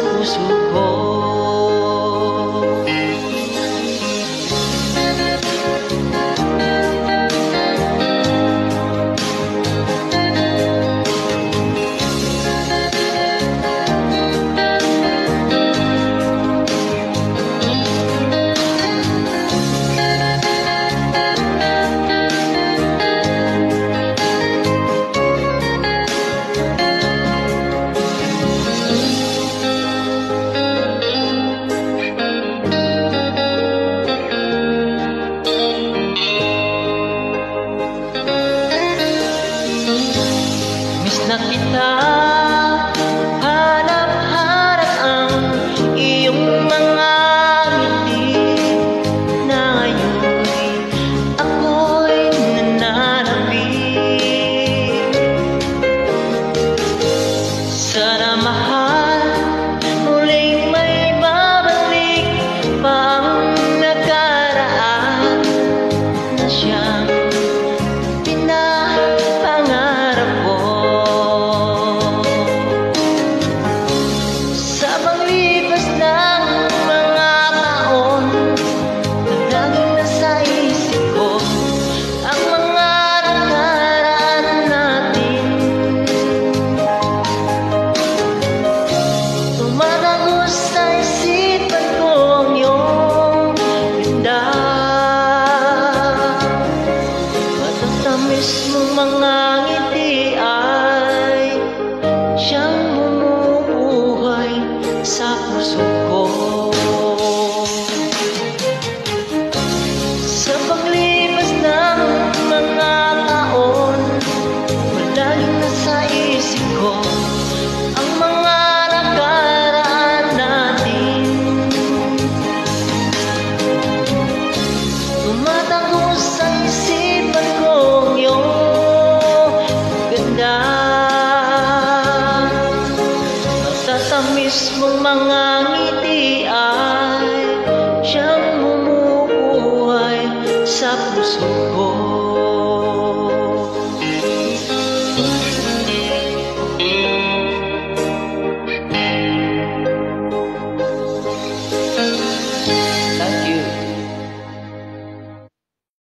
puso ko. Na kita, hanap-hanap ang iyong mga ngiti na ngayon'y ako'y nananabik. Sana mahal, muling may babalik pa ang nakaraan na siyang pinapangarap ko. Mismong mga ngiti ay siyang bumubuhay sa puso ko. Sa paglipas ng mga taon, palaging nasa isip ko ang mga nakaraan natin. Tumatago sa isipan ko matatamis mong mga ngiti